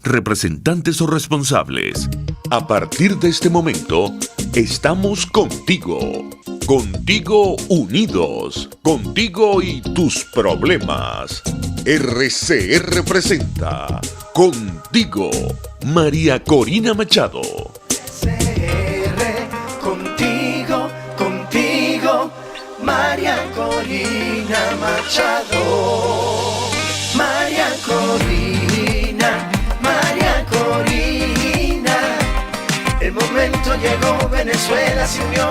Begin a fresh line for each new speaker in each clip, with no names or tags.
representantes o responsables. A partir de este momento, estamos contigo. Contigo unidos. Contigo y tus problemas. RCR presenta Contigo, María Corina Machado.
Contigo, María Corina Machado. María Corina. El momento llegó, Venezuela se unió.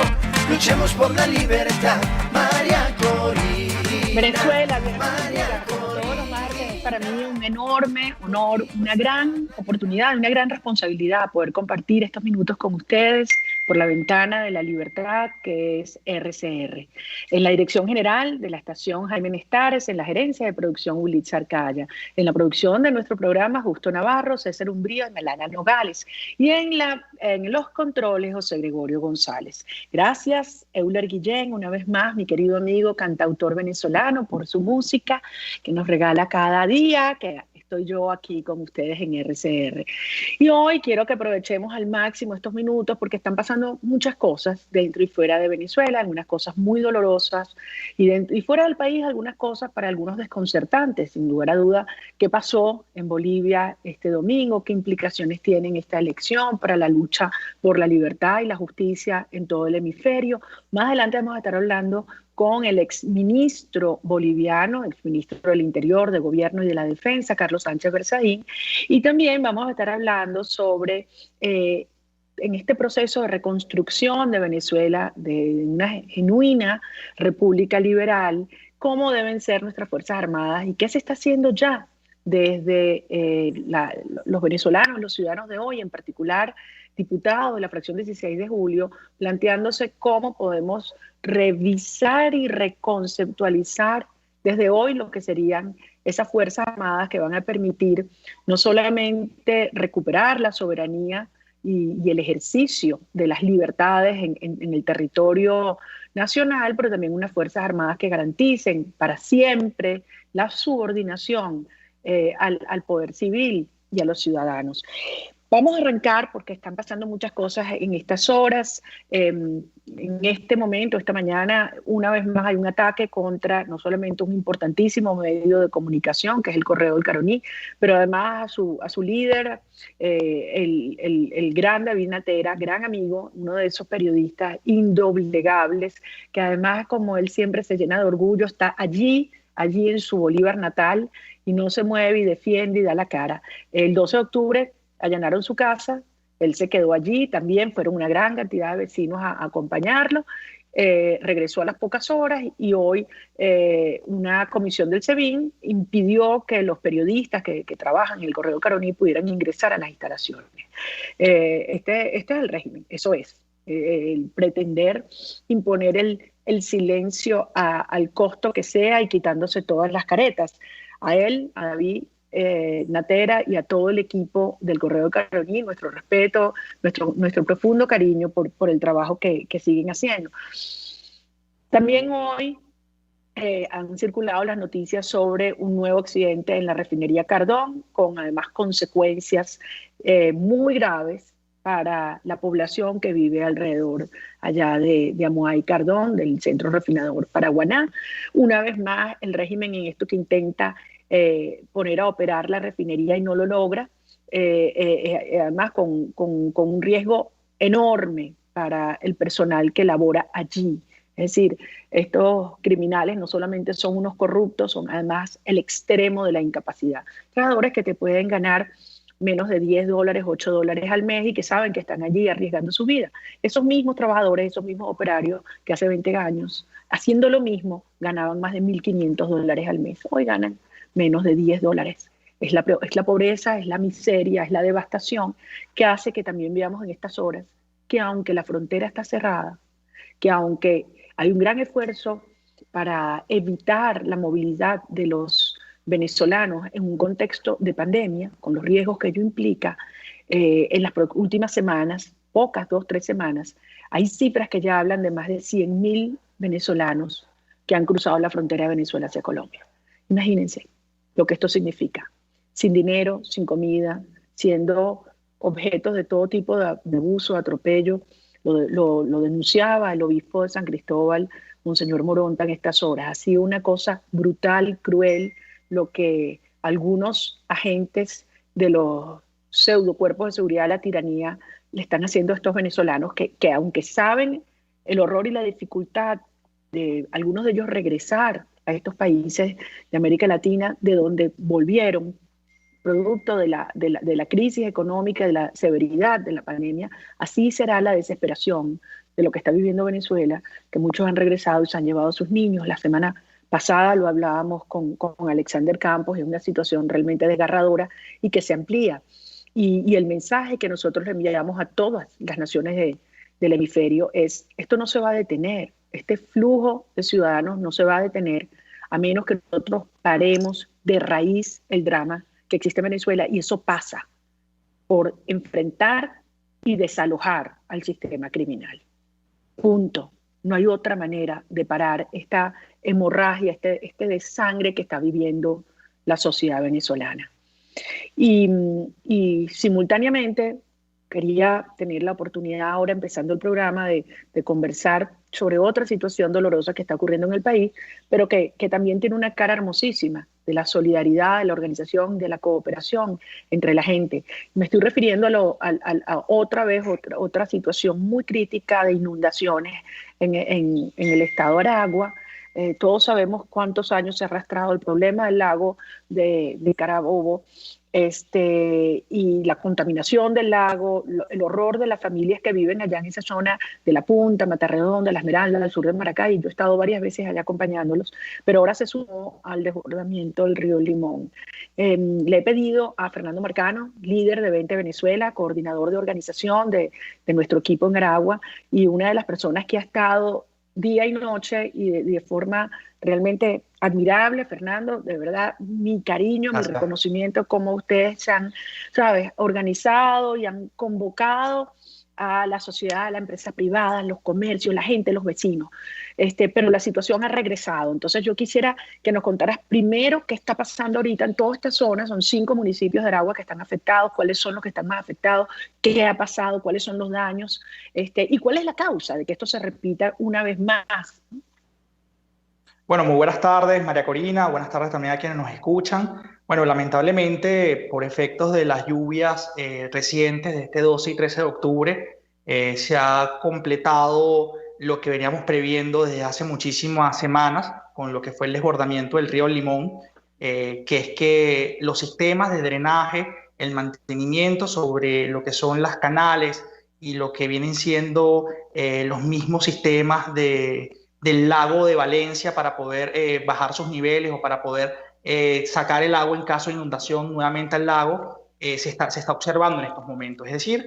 Luchemos por la libertad, María Corina.
Venezuela, María Corina. Todos los martes es para mí un enorme honor, una gran oportunidad, una gran responsabilidad poder compartir estos minutos con ustedes por la ventana de la libertad que es RCR. En la dirección general de la estación Jaime Nestares, en la gerencia de producción Ulitza Arcaya, en la producción de nuestro programa Justo Navarro, César Umbrío y Melana Nogales, y en los controles José Gregorio González. Gracias, Euler Guillén, una vez más, mi querido amigo cantautor venezolano, por su música que nos regala cada día, que estoy yo aquí con ustedes en RCR. Y hoy quiero que aprovechemos al máximo estos minutos porque están pasando muchas cosas dentro y fuera de Venezuela, algunas cosas muy dolorosas y dentro y fuera del país algunas cosas para algunos desconcertantes, sin lugar a duda. ¿Qué pasó en Bolivia este domingo? ¿Qué implicaciones tiene esta elección para la lucha por la libertad y la justicia en todo el hemisferio? Más adelante vamos a estar hablando con el exministro boliviano, exministro del Interior, de Gobierno y de la Defensa, Carlos Sánchez Berzaín, y también vamos a estar hablando sobre, en este proceso de reconstrucción de Venezuela, de una genuina república liberal, cómo deben ser nuestras Fuerzas Armadas y qué se está haciendo ya desde los venezolanos, los ciudadanos de hoy, en particular diputados de la fracción 16 de julio, planteándose cómo podemos revisar y reconceptualizar desde hoy lo que serían esas Fuerzas Armadas que van a permitir no solamente recuperar la soberanía y el ejercicio de las libertades en el territorio nacional, pero también unas Fuerzas Armadas que garanticen para siempre la subordinación al poder civil y a los ciudadanos. Vamos a arrancar porque están pasando muchas cosas en estas horas. En este momento, esta mañana, una vez más hay un ataque contra no solamente un importantísimo medio de comunicación, que es el Correo del Caroní, pero además a su líder, el gran David Natera, gran amigo, uno de esos periodistas indoblegables, que además, como él siempre se llena de orgullo, está allí en su Bolívar natal y no se mueve y defiende y da la cara. El 12 de octubre allanaron su casa, él se quedó allí, también fueron una gran cantidad de vecinos a acompañarlo, regresó a las pocas horas y hoy una comisión del SEBIN impidió que los periodistas que trabajan en el Correo Caroní pudieran ingresar a las instalaciones. Este es el régimen, eso es, el pretender imponer el silencio al costo que sea y quitándose todas las caretas. A él, a David Natera y a todo el equipo del Correo Caroní, nuestro respeto, nuestro profundo cariño por el trabajo que siguen haciendo. También hoy han circulado las noticias sobre un nuevo accidente en la refinería Cardón, con además consecuencias muy graves para la población que vive alrededor allá de Amuay y Cardón, del centro refinador Paraguaná. Una vez más, el régimen en esto que intenta poner a operar la refinería y no lo logra, además con un riesgo enorme para el personal que labora allí. Es decir, estos criminales no solamente son unos corruptos, son además el extremo de la incapacidad. Trabajadores que te pueden ganar menos de $10, $8 al mes y que saben que están allí arriesgando su vida. Esos mismos trabajadores, esos mismos operarios que hace 20 años, haciendo lo mismo, ganaban más de $1.500 al mes. Hoy ganan menos de $10. Es la pobreza, es la miseria, es la devastación que hace que también veamos en estas horas que aunque la frontera está cerrada, que aunque hay un gran esfuerzo para evitar la movilidad de los venezolanos en un contexto de pandemia, con los riesgos que ello implica, en las últimas semanas, pocas, 2, 3 semanas, hay cifras que ya hablan de más de 100.000 venezolanos que han cruzado la frontera de Venezuela hacia Colombia. Imagínense lo que esto significa. Sin dinero, sin comida, siendo objetos de todo tipo de abuso, de atropello. Lo denunciaba el obispo de San Cristóbal, Monseñor Moronta, en estas horas. Ha sido una cosa brutal y cruel lo que algunos agentes de los pseudo cuerpos de seguridad de la tiranía le están haciendo a estos venezolanos que aunque saben el horror y la dificultad de algunos de ellos regresar a estos países de América Latina, de donde volvieron, producto de la crisis económica, de la severidad de la pandemia, así será la desesperación de lo que está viviendo Venezuela, que muchos han regresado y se han llevado a sus niños. La semana pasada lo hablábamos con Alexander Campos, es una situación realmente desgarradora y que se amplía. Y el mensaje que nosotros le enviamos a todas las naciones del hemisferio es: esto no se va a detener, este flujo de ciudadanos no se va a detener a menos que nosotros paremos de raíz el drama que existe en Venezuela, y eso pasa por enfrentar y desalojar al sistema criminal. Punto. No hay otra manera de parar esta hemorragia, este desangre que está viviendo la sociedad venezolana. Y simultáneamente quería tener la oportunidad ahora, empezando el programa, de conversar sobre otra situación dolorosa que está ocurriendo en el país, pero que también tiene una cara hermosísima, de la solidaridad, de la organización, de la cooperación entre la gente. Me estoy refiriendo a otra situación muy crítica de inundaciones en el estado de Aragua. Todos sabemos cuántos años se ha arrastrado el problema del lago de Carabobo, y la contaminación del lago, el horror de las familias que viven allá en esa zona de La Punta, Matarredonda, La Esmeralda, al sur de Maracay. Yo he estado varias veces allá acompañándolos, pero ahora se sumó al desbordamiento del río Limón. Le he pedido a Fernando Marcano, líder de 20 Venezuela, coordinador de organización de nuestro equipo en Aragua, y una de las personas que ha estado día y noche y de forma realmente admirable. Fernando, de verdad, mi cariño, mi reconocimiento, como ustedes se han, organizado y han convocado a la sociedad, a la empresa privada, los comercios, la gente, los vecinos. Pero la situación ha regresado. Entonces yo quisiera que nos contaras primero qué está pasando ahorita en toda esta zona. Son 5 municipios de Aragua que están afectados, cuáles son los que están más afectados, qué ha pasado, cuáles son los daños, y cuál es la causa de que esto se repita una vez más.
Bueno, muy buenas tardes, María Corina. Buenas tardes también a quienes nos escuchan. Bueno, lamentablemente, por efectos de las lluvias recientes de este 12 y 13 de octubre, se ha completado lo que veníamos previendo desde hace muchísimas semanas con lo que fue el desbordamiento del río Limón, que es que los sistemas de drenaje, el mantenimiento sobre lo que son las canales y lo que vienen siendo los mismos sistemas del lago de Valencia para poder bajar sus niveles o para poder sacar el agua en caso de inundación nuevamente al lago, se está observando en estos momentos. Es decir,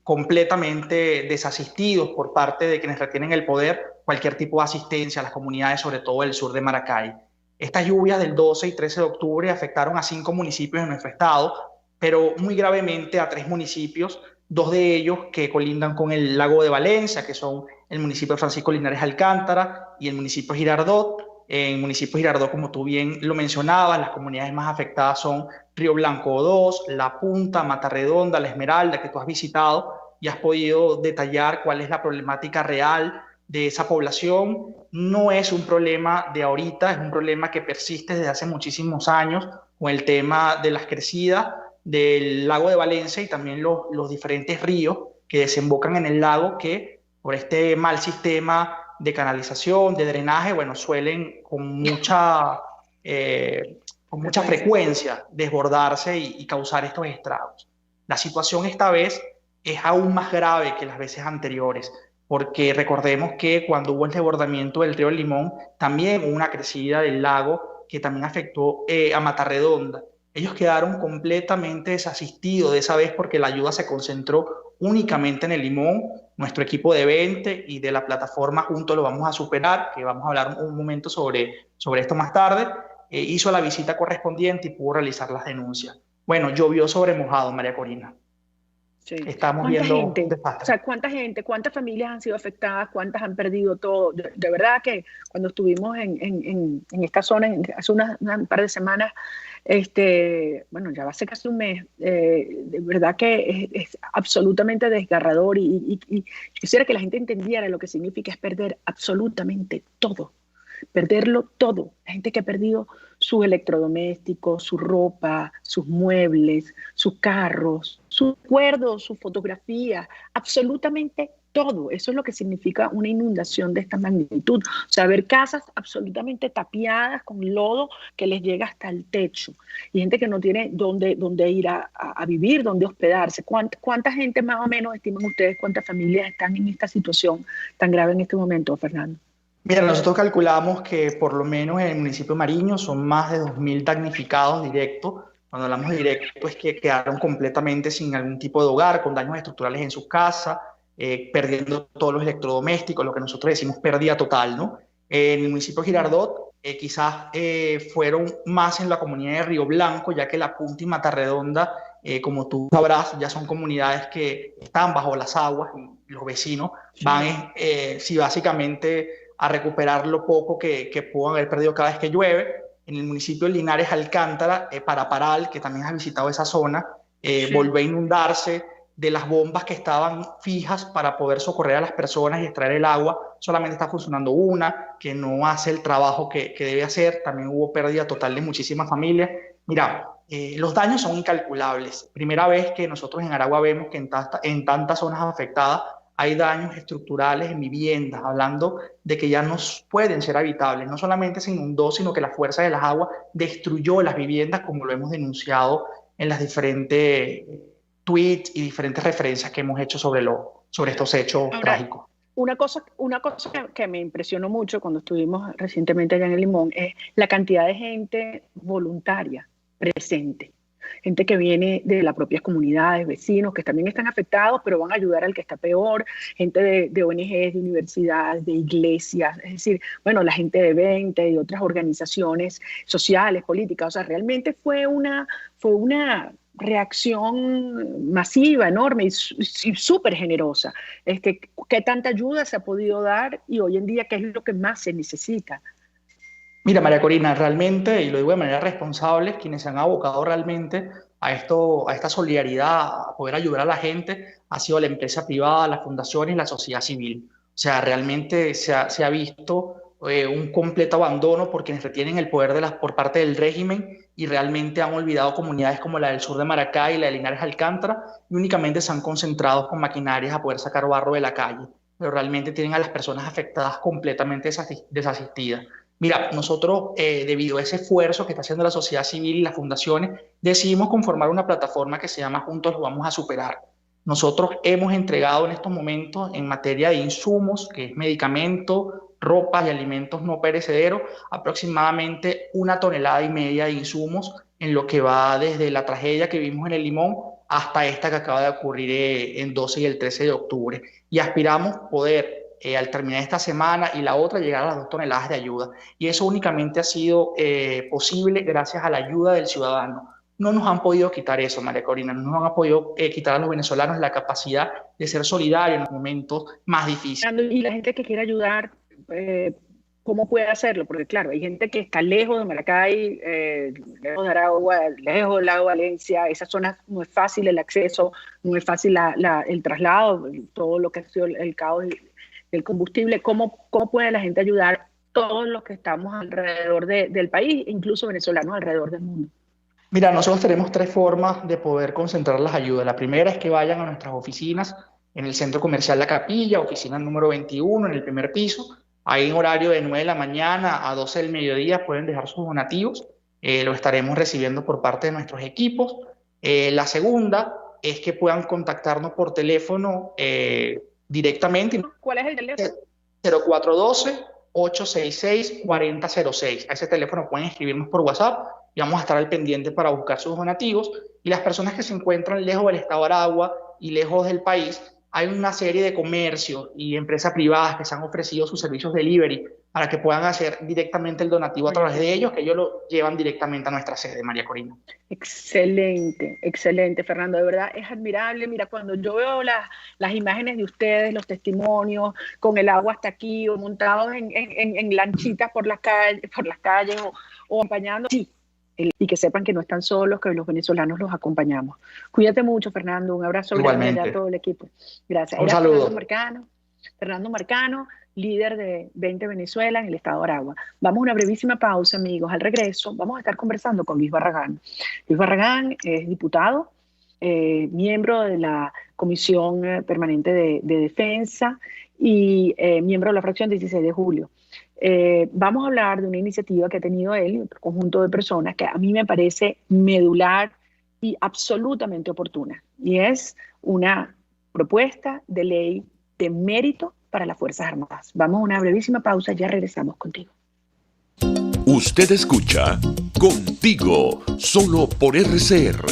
completamente desasistidos por parte de quienes retienen el poder cualquier tipo de asistencia a las comunidades, sobre todo del sur de Maracay. Estas lluvias del 12 y 13 de octubre afectaron a 5 municipios de nuestro estado, pero muy gravemente a 3 municipios, 2 de ellos que colindan con el lago de Valencia, que son el municipio de Francisco Linares Alcántara y el municipio de Girardot. En el municipio de Girardot, como tú bien lo mencionabas, las comunidades más afectadas son Río Blanco 2, La Punta, Matarredonda, La Esmeralda, que tú has visitado y has podido detallar cuál es la problemática real de esa población. No es un problema de ahorita, es un problema que persiste desde hace muchísimos años con el tema de las crecidas del lago de Valencia y también los diferentes ríos que desembocan en el lago, que por este mal sistema de canalización, de drenaje, bueno, suelen con mucha frecuencia desbordarse y causar estos estragos. La situación esta vez es aún más grave que las veces anteriores, porque recordemos que cuando hubo el desbordamiento del río Limón, también hubo una crecida del lago que también afectó a Matarredonda. Ellos quedaron completamente desasistidos de esa vez porque la ayuda se concentró únicamente en el Limón. Nuestro equipo de 20 y de la plataforma Juntos lo vamos a superar, que vamos a hablar un momento sobre esto más tarde, hizo la visita correspondiente y pudo realizar las denuncias. Bueno, llovió sobre mojado, María Corina.
Sí.
Estamos viendo
gente?
desastre.
O sea, ¿cuánta gente, cuántas familias han sido afectadas, cuántas han perdido todo? De verdad que cuando estuvimos en esta zona hace un par de semanas, Bueno, ya va a ser casi un mes. De verdad que es absolutamente desgarrador y quisiera que la gente entendiera lo que significa es perder absolutamente todo, perderlo todo. La gente que ha perdido sus electrodomésticos, su ropa, sus muebles, sus carros, sus recuerdos, sus fotografías, absolutamente todo. Eso es lo que significa una inundación de esta magnitud. O sea, ver casas absolutamente tapiadas con lodo que les llega hasta el techo y gente que no tiene dónde ir a vivir, dónde hospedarse. ¿Cuánta gente más o menos estiman ustedes, cuántas familias están en esta situación tan grave en este momento, Fernando?
Mira, nosotros calculamos que por lo menos en el municipio de Mariño son más de 2.000 damnificados directos. Cuando hablamos de directo es que quedaron completamente sin algún tipo de hogar, con daños estructurales en sus casas, perdiendo todos los electrodomésticos, lo que nosotros decimos pérdida total, ¿no? En el municipio de Girardot quizás fueron más en la comunidad de Río Blanco, ya que La Punta y Matarredonda, como tú sabrás, ya son comunidades que están bajo las aguas y los vecinos van, sí, básicamente a recuperar lo poco que puedan haber perdido cada vez que llueve. En el municipio de Linares Alcántara, Paraparal, que también has visitado esa zona, sí, volvió a inundarse. De las bombas que estaban fijas para poder socorrer a las personas y extraer el agua, solamente está funcionando una, que no hace el trabajo que debe hacer. También hubo pérdida total de muchísimas familias. Mira, los daños son incalculables. Primera vez que nosotros en Aragua vemos que en tantas zonas afectadas hay daños estructurales en viviendas, hablando de que ya no pueden ser habitables. No solamente se inundó, sino que la fuerza de las aguas destruyó las viviendas, como lo hemos denunciado en las diferentes tweets y diferentes referencias que hemos hecho sobre estos hechos trágicos.
Una cosa que me impresionó mucho cuando estuvimos recientemente allá en el Limón es la cantidad de gente voluntaria presente. Gente que viene de las propias comunidades, vecinos, que también están afectados, pero van a ayudar al que está peor, gente de ONGs, de universidades, de iglesias, es decir, bueno, la gente de 20 y otras organizaciones sociales, políticas. O sea, realmente fue una reacción masiva, enorme y súper generosa. ¿Qué tanta ayuda se ha podido dar y hoy en día qué es lo que más se necesita?
Mira, María Corina, realmente, y lo digo de manera responsable, quienes se han abocado realmente a esta solidaridad, a poder ayudar a la gente, ha sido la empresa privada, las fundaciones y la sociedad civil. O sea, realmente se ha visto un completo abandono por quienes retienen el poder por parte del régimen y realmente han olvidado comunidades como la del sur de Maracay y la de Linares Alcántara y únicamente se han concentrado con maquinarias a poder sacar barro de la calle, pero realmente tienen a las personas afectadas completamente desasistidas. Mira, nosotros, debido a ese esfuerzo que está haciendo la sociedad civil y las fundaciones, decidimos conformar una plataforma que se llama Juntos lo vamos a superar. Nosotros hemos entregado en estos momentos en materia de insumos, que es medicamento, ropas y alimentos no perecederos, aproximadamente 1,5 toneladas de insumos en lo que va desde la tragedia que vimos en el Limón hasta esta que acaba de ocurrir en 12 y el 13 de octubre. Y aspiramos poder, al terminar esta semana y la otra, llegar a las 2 toneladas de ayuda. Y eso únicamente ha sido posible gracias a la ayuda del ciudadano. No nos han podido quitar eso, María Corina, no nos han podido quitar a los venezolanos la capacidad de ser solidarios en los momentos más difíciles.
Y la gente que quiere ayudar, ¿cómo puede hacerlo? Porque claro, hay gente que está lejos de Maracay, lejos de Aragua, lejos del lago Valencia, esas zonas no es fácil el acceso, no es fácil el traslado, todo lo que ha sido el caos del combustible. ¿Cómo puede la gente ayudar? Todos los que estamos alrededor del país, incluso venezolanos alrededor del mundo.
Mira, nosotros tenemos 3 formas de poder concentrar las ayudas. La primera es que vayan a nuestras oficinas en el Centro Comercial La Capilla, oficina número 21, en el primer piso. Ahí en horario de 9 de la mañana a 12 del mediodía pueden dejar sus donativos. Lo estaremos recibiendo por parte de nuestros equipos. La segunda es que puedan contactarnos por teléfono directamente.
¿Cuál es el teléfono?
0412-866-4006. A ese teléfono pueden escribirnos por WhatsApp y vamos a estar al pendiente para buscar sus donativos. Y las personas que se encuentran lejos del estado de Aragua y lejos del país, hay una serie de comercios y empresas privadas que se han ofrecido sus servicios delivery para que puedan hacer directamente el donativo a través de ellos, que ellos lo llevan directamente a nuestra sede, María Corina.
Excelente, excelente, Fernando. De verdad es admirable. Mira, cuando yo veo las imágenes de ustedes, los testimonios, con el agua hasta aquí, o montados en lanchitas por las calles o acompañando, sí, y que sepan que no están solos, que los venezolanos los acompañamos. Cuídate mucho, Fernando. Un abrazo grande a todo el equipo. Gracias.
Un saludo.
Fernando Marcano, líder de 20 Venezuela en el estado de Aragua. Vamos a una brevísima pausa, amigos. Al regreso vamos a estar conversando con Luis Barragán. Luis Barragán es diputado, miembro de la Comisión Permanente de Defensa y miembro de la fracción 16 de julio. Vamos a hablar de una iniciativa que ha tenido él y otro conjunto de personas que a mí me parece medular y absolutamente oportuna. Y es una propuesta de ley de mérito para las Fuerzas Armadas. Vamos a una brevísima pausa, ya regresamos contigo.
Usted escucha Contigo, solo por RCR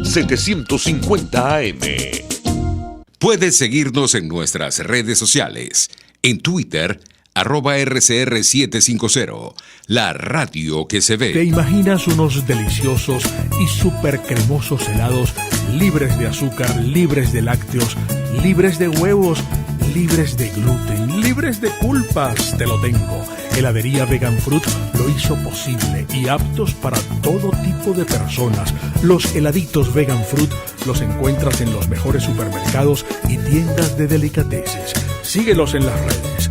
750 AM.
Puedes seguirnos en nuestras redes sociales. En Twitter, @RCR750, la radio que se ve.
¿Te imaginas unos deliciosos y súper cremosos helados libres de azúcar, libres de lácteos, libres de huevos, libres de gluten, libres de culpas? Te lo tengo. Heladería Vegan Fruit lo hizo posible y aptos para todo tipo de personas. Los heladitos Vegan Fruit los encuentras en los mejores supermercados y tiendas de delicateces. Síguelos en las redes.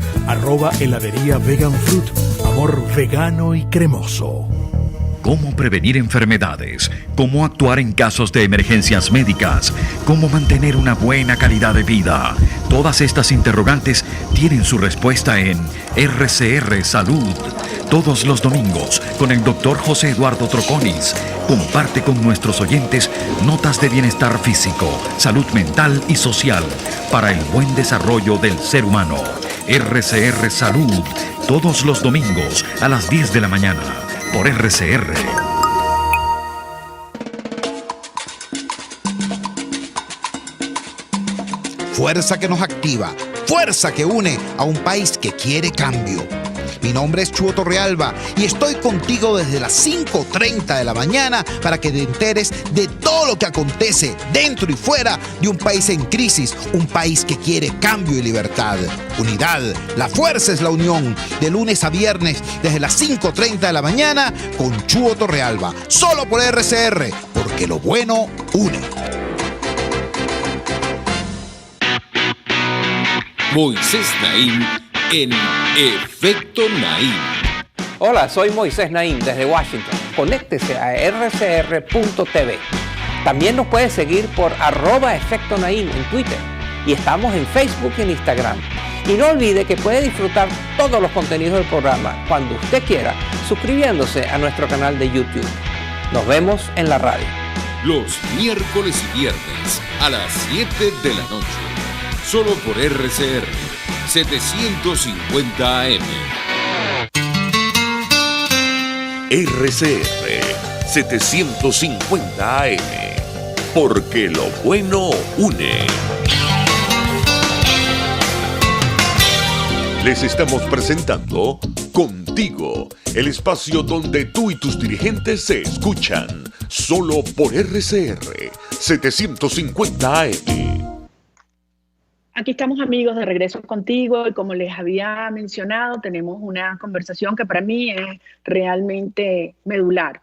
@heladería Vegan Fruit. Amor vegano y cremoso.
Cómo prevenir enfermedades, cómo actuar en casos de emergencias médicas, cómo mantener una buena calidad de vida. Todas estas interrogantes tienen su respuesta en RCR Salud. Todos los domingos con el Dr. José Eduardo Troconis. Comparte con nuestros oyentes notas de bienestar físico, salud mental y social para el buen desarrollo del ser humano. RCR Salud, todos los domingos a las 10 de la mañana. Por RCR.
Fuerza que nos activa, fuerza que une a un país que quiere cambio. Mi nombre es Chuo Torrealba y estoy contigo desde las 5:30 de la mañana para que te enteres de todo lo que acontece dentro y fuera de un país en crisis, un país que quiere cambio y libertad. Unidad, la fuerza es la unión, de lunes a viernes desde las 5:30 de la mañana con Chuo Torrealba, solo por RCR, porque lo bueno une.
Moisés Naim en Efecto Naim.
Hola, soy Moisés Naim desde Washington. Conéctese a rcr.tv. También nos puede seguir por @Efecto Naim en Twitter. Y estamos en Facebook y en Instagram. Y no olvide que puede disfrutar todos los contenidos del programa cuando usted quiera, suscribiéndose a nuestro canal de YouTube. Nos vemos en la radio.
Los miércoles y viernes a las 7 de la noche. Solo por RCR 750 AM.
RCR 750 AM. Porque lo bueno une. Les estamos presentando Contigo, el espacio donde tú y tus dirigentes se escuchan. Solo por RCR 750 AM.
Aquí estamos, amigos, de regreso contigo y como les había mencionado, tenemos una conversación que para mí es realmente medular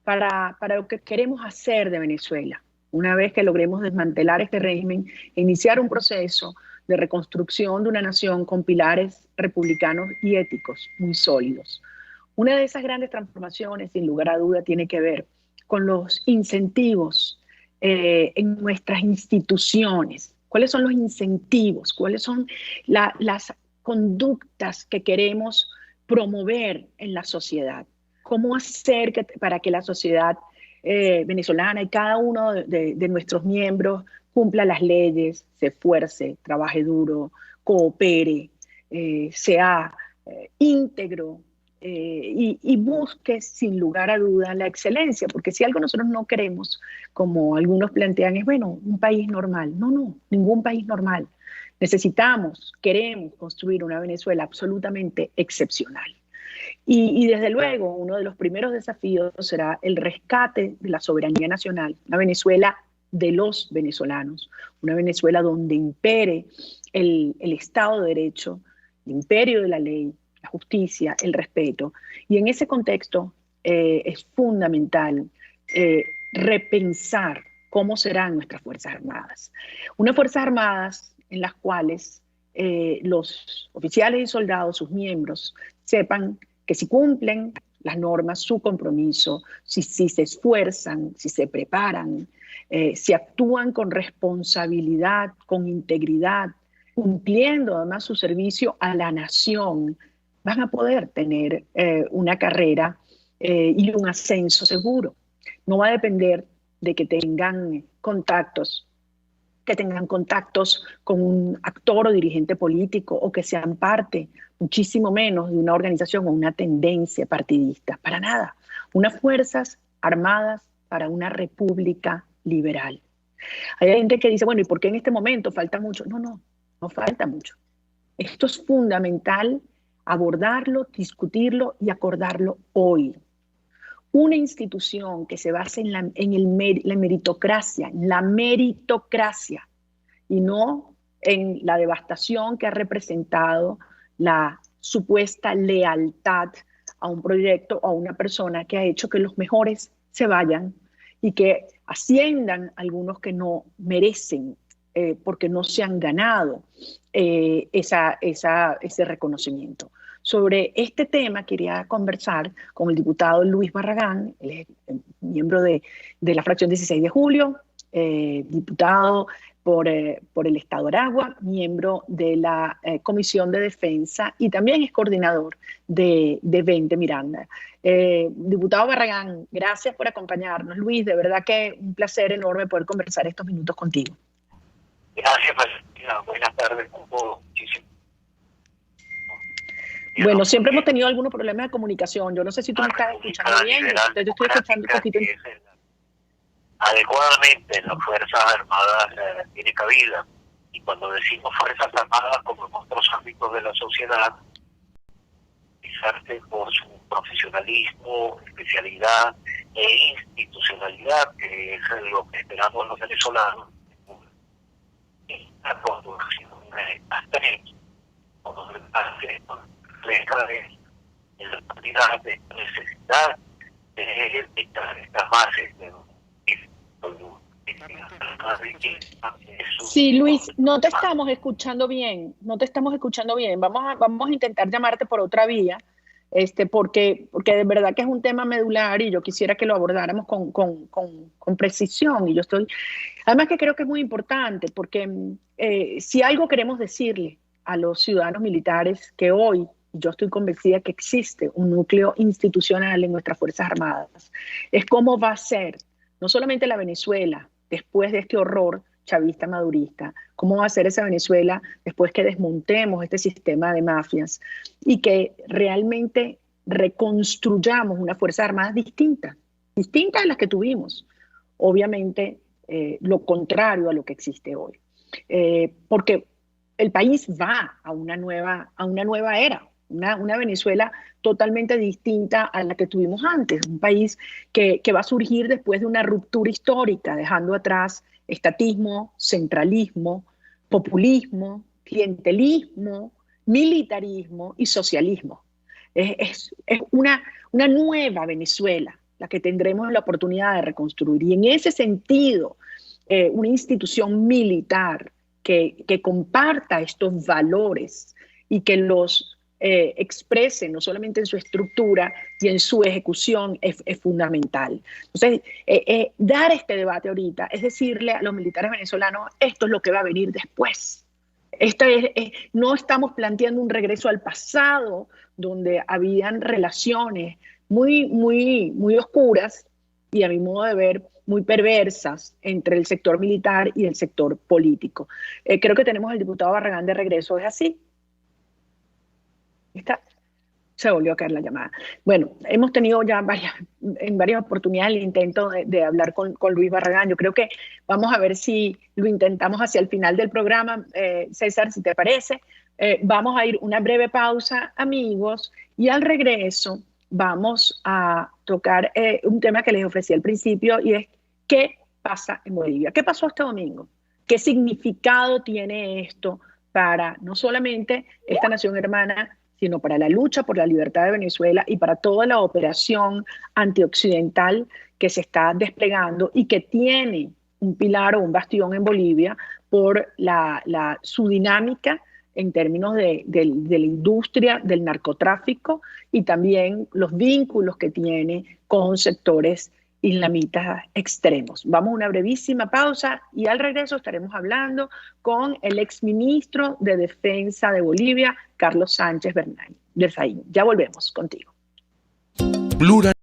para lo que queremos hacer de Venezuela. Una vez que logremos desmantelar este régimen e iniciar un proceso de reconstrucción de una nación con pilares republicanos y éticos muy sólidos. Una de esas grandes transformaciones, sin lugar a duda, tiene que ver con los incentivos en nuestras instituciones. ¿Cuáles son los incentivos? ¿Cuáles son las conductas que queremos promover en la sociedad? ¿Cómo hacer para que la sociedad venezolana y cada uno de nuestros miembros cumpla las leyes, se esfuerce, trabaje duro, coopere, sea íntegro y busque sin lugar a duda la excelencia? Porque si algo nosotros no queremos, como algunos plantean, es bueno, un país normal. No, ningún país normal. Queremos construir una Venezuela absolutamente excepcional. Y desde luego, uno de los primeros desafíos será el rescate de la soberanía nacional, una Venezuela de los venezolanos, una Venezuela donde impere el Estado de Derecho, el imperio de la ley, la justicia, el respeto. Y en ese contexto, es fundamental repensar cómo serán nuestras Fuerzas Armadas. Unas Fuerzas Armadas en las cuales los oficiales y soldados, sus miembros, sepan que si cumplen las normas, su compromiso, si se esfuerzan, si se preparan, si actúan con responsabilidad, con integridad, cumpliendo además su servicio a la nación, van a poder tener una carrera y un ascenso seguro. No va a depender de que tengan contactos con un actor o dirigente político o que sean parte, muchísimo menos, de una organización o una tendencia partidista. Para nada. Unas Fuerzas Armadas para una república liberal. Hay gente que dice, bueno, ¿y por qué en este momento falta mucho? No falta mucho. Esto es fundamental abordarlo, discutirlo y acordarlo hoy. Una institución que se base en la meritocracia, y no en la devastación que ha representado la supuesta lealtad a un proyecto o a una persona que ha hecho que los mejores se vayan y que asciendan algunos que no merecen porque no se han ganado ese reconocimiento. Sobre este tema quería conversar con el diputado Luis Barragán, él es miembro de la fracción 16 de julio, diputado por el Estado de Aragua, miembro de la Comisión de Defensa y también es coordinador de 20 Miranda. Diputado Barragán, gracias por acompañarnos. Luis, de verdad que un placer enorme poder conversar estos minutos contigo.
Gracias, Valentina. Buenas tardes con todos. Muchísimas.
Bueno, siempre hemos tenido algunos problemas de comunicación. Yo no sé si tú me estás escuchando bien. Te estoy escuchando un poquito.
Adecuadamente en las Fuerzas Armadas tiene cabida. Y cuando decimos Fuerzas Armadas, como en otros ámbitos de la sociedad, por su profesionalismo, especialidad e institucionalidad, que es lo que esperamos los venezolanos. La construcción de estas tres, en la cantidad de necesidad de estas bases de
Sí, Luis, no te estamos escuchando bien, Vamos a intentar llamarte por otra vía, porque de verdad que es un tema medular y yo quisiera que lo abordáramos con precisión. Y además que creo que es muy importante, porque si algo queremos decirle a los ciudadanos militares, que hoy yo estoy convencida que existe un núcleo institucional en nuestras Fuerzas Armadas, es cómo va a ser no solamente la Venezuela después de este horror chavista madurista, cómo va a ser esa Venezuela después que desmontemos este sistema de mafias y que realmente reconstruyamos unas Fuerzas Armadas distintas a las que tuvimos. Obviamente, lo contrario a lo que existe hoy. Porque el país va a una nueva era, una Venezuela totalmente distinta a la que tuvimos antes, un país que va a surgir después de una ruptura histórica, dejando atrás estatismo, centralismo, populismo, clientelismo, militarismo y socialismo. Es una nueva Venezuela la que tendremos la oportunidad de reconstruir. Y en ese sentido, una institución militar que comparta estos valores y que los exprese no solamente en su estructura y en su ejecución es fundamental. Entonces, dar este debate ahorita es decirle a los militares venezolanos, esto es lo que va a venir después. No estamos planteando un regreso al pasado donde habían relaciones muy oscuras y, a mi modo de ver, muy perversas entre el sector militar y el sector político. Creo que tenemos al diputado Barragán de regreso. ¿Es así? Se volvió a caer la llamada. Bueno, hemos tenido ya en varias oportunidades el intento de hablar con Luis Barragán. Yo creo que vamos a ver si lo intentamos hacia el final del programa. César, si te parece, vamos a ir una breve pausa, amigos, y al regreso vamos a tocar un tema que les ofrecí al principio, y es ¿qué pasa en Bolivia? ¿Qué pasó este domingo? ¿Qué significado tiene esto para no solamente esta nación hermana, sino para la lucha por la libertad de Venezuela y para toda la operación antioccidental que se está desplegando y que tiene un pilar o un bastión en Bolivia por su dinámica en términos de la industria del narcotráfico y también los vínculos que tiene con sectores islamitas extremos. Vamos a una brevísima pausa y al regreso estaremos hablando con el exministro de Defensa de Bolivia, Carlos Sánchez Berzaín. Ya volvemos contigo.
Pluralidad,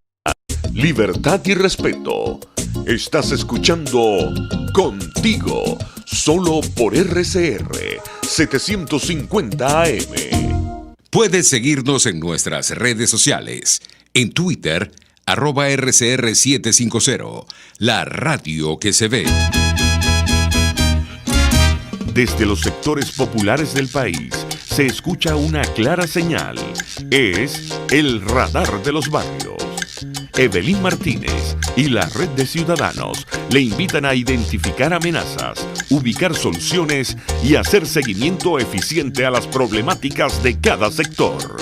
libertad y respeto. Estás escuchando Contigo, solo por RCR 750 AM.
Puedes seguirnos en nuestras redes sociales. En Twitter, @RCR750, la radio que se ve.
Desde los sectores populares del país se escucha una clara señal. Es el radar de los barrios. Evelyn Martínez y la red de ciudadanos le invitan a identificar amenazas, ubicar soluciones y hacer seguimiento eficiente a las problemáticas de cada sector.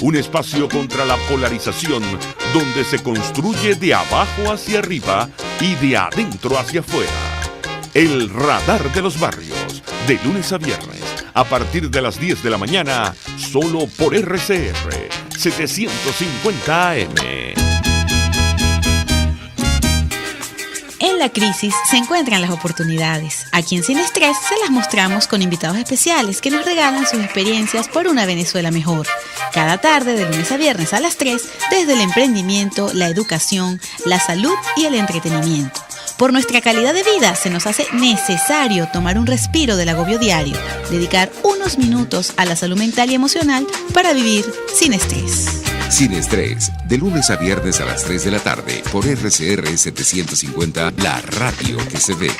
Un espacio contra la polarización donde se construye de abajo hacia arriba y de adentro hacia afuera. El radar de los barrios, de lunes a viernes, a partir de las 10 de la mañana, solo por RCR 750 AM.
En la crisis se encuentran las oportunidades. Aquí en Sin Estrés se las mostramos con invitados especiales que nos regalan sus experiencias por una Venezuela mejor. Cada tarde, de lunes a viernes a las 3, desde el emprendimiento, la educación, la salud y el entretenimiento. Por nuestra calidad de vida se nos hace necesario tomar un respiro del agobio diario, dedicar unos minutos a la salud mental y emocional para vivir sin estrés.
Sin Estrés, de lunes a viernes a las 3 de la tarde por RCR 750, la radio que se ve.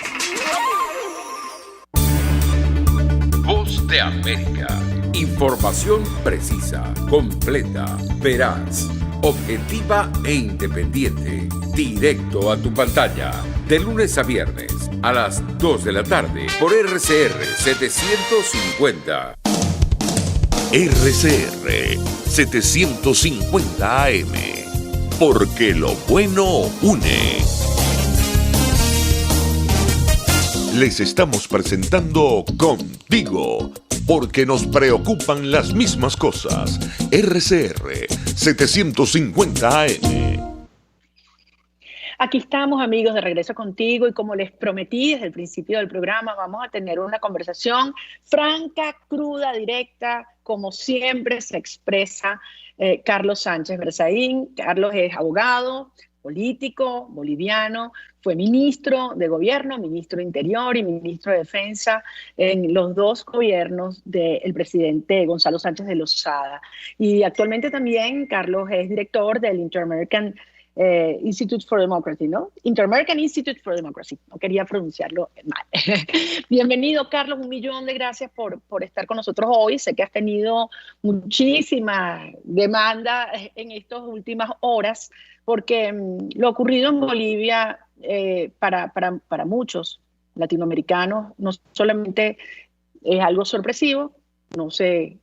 Voz de América. Información precisa, completa, veraz, objetiva e independiente. Directo a tu pantalla. De lunes a viernes a las 2 de la tarde por RCR 750.
RCR 750 AM, porque lo bueno une. Les estamos presentando Contigo, porque nos preocupan las mismas cosas. RCR 750 AM.
Aquí estamos, amigos, de regreso contigo, y como les prometí desde el principio del programa, vamos a tener una conversación franca, cruda, directa, como siempre se expresa Carlos Sánchez Berzaín. Carlos es abogado, político, boliviano, fue ministro de Gobierno, ministro de Interior y ministro de Defensa en los dos gobiernos del presidente Gonzalo Sánchez de Lozada. Y actualmente también Carlos es director del Inter-American Institute for Democracy, ¿no? Inter-American Institute for Democracy. No quería pronunciarlo mal. Bienvenido, Carlos. 1.000.000 de gracias por estar con nosotros hoy. Sé que has tenido muchísima demanda en estas últimas horas, porque lo ocurrido en Bolivia para muchos latinoamericanos no solamente es algo sorpresivo, no se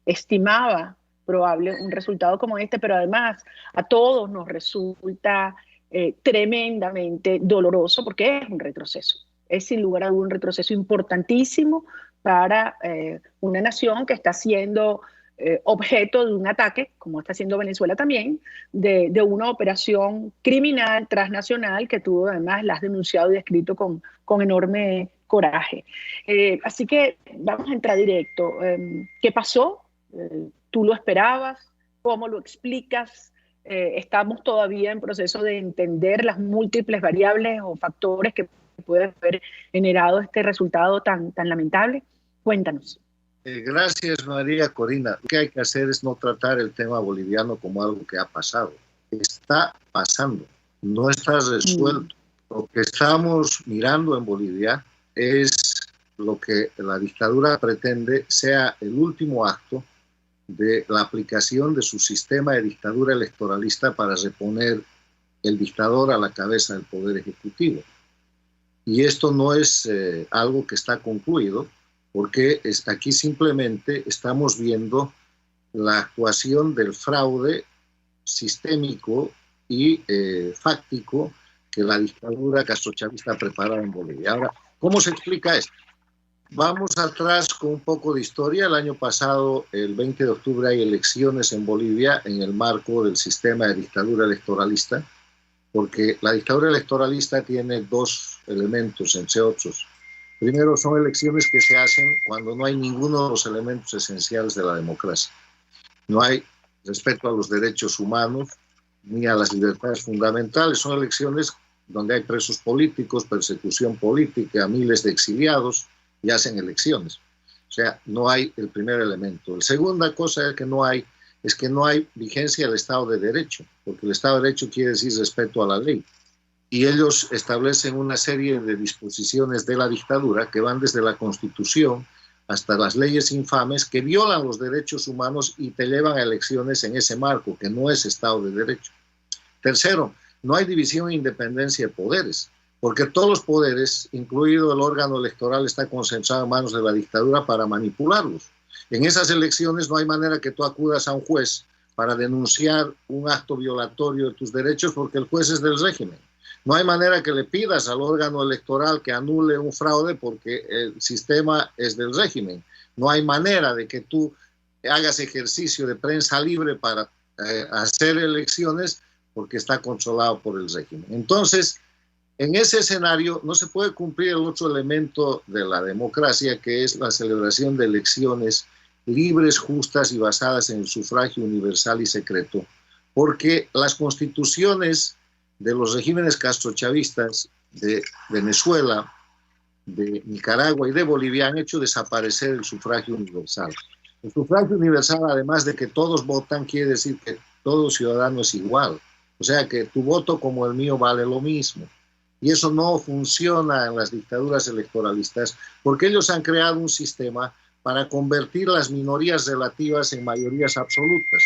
estimaba probable un resultado como este, pero además a todos nos resulta tremendamente doloroso, porque es un retroceso. Es sin lugar a duda un retroceso importantísimo para una nación que está siendo objeto de un ataque, como está haciendo Venezuela también, de una operación criminal transnacional que tú además la has denunciado y descrito con enorme coraje. Así que vamos a entrar directo. ¿Qué pasó? ¿Tú lo esperabas? ¿Cómo lo explicas? Estamos todavía en proceso de entender las múltiples variables o factores que pueden haber generado este resultado tan lamentable. Cuéntanos.
Gracias, María Corina. Lo que hay que hacer es no tratar el tema boliviano como algo que ha pasado. Está pasando, no está resuelto. Lo que estamos mirando en Bolivia es lo que la dictadura pretende sea el último acto de la aplicación de su sistema de dictadura electoralista para reponer el dictador a la cabeza del Poder Ejecutivo. Y esto no es algo que está concluido, porque aquí simplemente estamos viendo la actuación del fraude sistémico y fáctico que la dictadura castrochavista preparaba en Bolivia. Ahora, ¿cómo se explica esto? Vamos atrás con un poco de historia. El año pasado, el 20 de octubre, hay elecciones en Bolivia en el marco del sistema de dictadura electoralista, porque la dictadura electoralista tiene dos elementos, entre otros. Primero, son elecciones que se hacen cuando no hay ninguno de los elementos esenciales de la democracia. No hay respeto a los derechos humanos ni a las libertades fundamentales. Son elecciones donde hay presos políticos, persecución política, miles de exiliados, y hacen elecciones. O sea, no hay el primer elemento. La segunda cosa que no hay vigencia del Estado de Derecho, porque el Estado de Derecho quiere decir respeto a la ley. Y ellos establecen una serie de disposiciones de la dictadura que van desde la Constitución hasta las leyes infames que violan los derechos humanos y te llevan a elecciones en ese marco, que no es Estado de Derecho. Tercero, no hay división e independencia de poderes, porque todos los poderes, incluido el órgano electoral, está concentrado en manos de la dictadura para manipularlos. En esas elecciones no hay manera que tú acudas a un juez para denunciar un acto violatorio de tus derechos porque el juez es del régimen. No hay manera que le pidas al órgano electoral que anule un fraude porque el sistema es del régimen. No hay manera de que tú hagas ejercicio de prensa libre para hacer elecciones porque está controlado por el régimen. Entonces, en ese escenario no se puede cumplir el otro elemento de la democracia, que es la celebración de elecciones libres, justas y basadas en el sufragio universal y secreto, porque las constituciones de los regímenes castrochavistas de Venezuela, de Nicaragua y de Bolivia han hecho desaparecer el sufragio universal. El sufragio universal, además de que todos votan, quiere decir que todo ciudadano es igual. O sea que tu voto como el mío vale lo mismo. Y eso no funciona en las dictaduras electoralistas porque ellos han creado un sistema para convertir las minorías relativas en mayorías absolutas.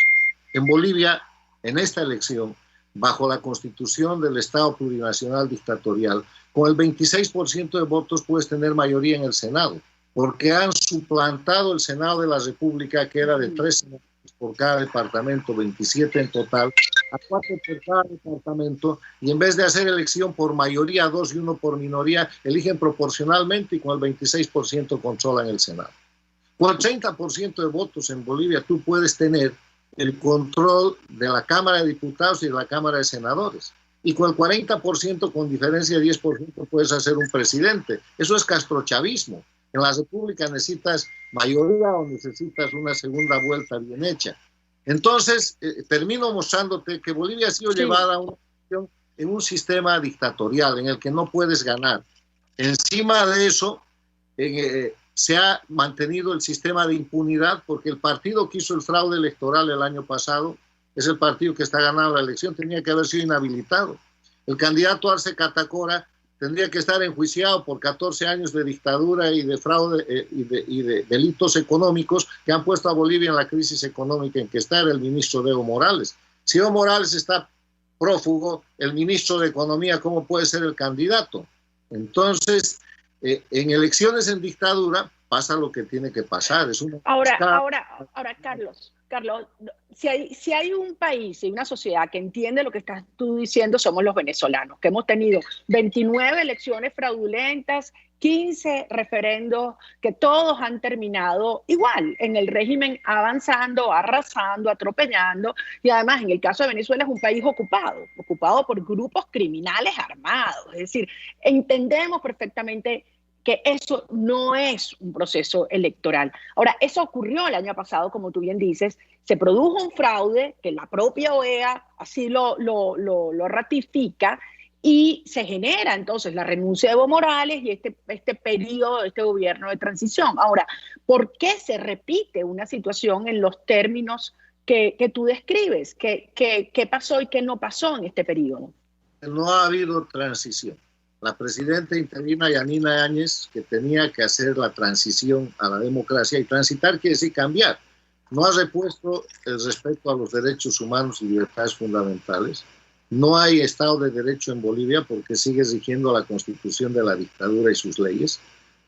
En Bolivia, en esta elección, bajo la constitución del Estado plurinacional dictatorial, con el 26% de votos puedes tener mayoría en el Senado, porque han suplantado el Senado de la República, que era de 13 por cada departamento, 27 en total, a 4 por cada departamento, y en vez de hacer elección por mayoría, 2 y 1 por minoría, eligen proporcionalmente y con el 26% controlan el Senado. Con el 30% de votos en Bolivia tú puedes tener el control de la Cámara de Diputados y de la Cámara de Senadores. Y con el 40%, con diferencia de 10%, puedes hacer un presidente. Eso es castrochavismo. En la República necesitas mayoría o necesitas una segunda vuelta bien hecha. Entonces, termino mostrándote que Bolivia ha sido llevada a una situación en un sistema dictatorial en el que no puedes ganar. Encima de eso, se ha mantenido el sistema de impunidad porque el partido que hizo el fraude electoral el año pasado es el partido que está ganando la elección, tenía que haber sido inhabilitado. El candidato Arce Catacora tendría que estar enjuiciado por 14 años de dictadura y de fraude y de delitos económicos que han puesto a Bolivia en la crisis económica en que está el ministro Evo Morales. Si Evo Morales está prófugo, el ministro de Economía, ¿cómo puede ser el candidato? Entonces, en elecciones en dictadura pasa lo que tiene que pasar. Es una...
Ahora, Carlos, si hay un país y una sociedad que entiende lo que estás tú diciendo, somos los venezolanos, que hemos tenido 29 elecciones fraudulentas, 15 referendos, que todos han terminado igual, en el régimen avanzando, arrasando, atropellando, y además en el caso de Venezuela es un país ocupado por grupos criminales armados. Es decir, entendemos perfectamente que eso no es un proceso electoral. Ahora, eso ocurrió el año pasado, como tú bien dices, se produjo un fraude que la propia OEA así lo ratifica y se genera entonces la renuncia de Evo Morales y este periodo, este gobierno de transición. Ahora, ¿por qué se repite una situación en los términos que tú describes? ¿Qué pasó y qué no pasó en este periodo?
No ha habido transición. La presidenta interina Yanina Áñez, que tenía que hacer la transición a la democracia, y transitar quiere decir cambiar, no ha repuesto el respeto a los derechos humanos y libertades fundamentales. No hay Estado de Derecho en Bolivia porque sigue rigiendo la constitución de la dictadura y sus leyes.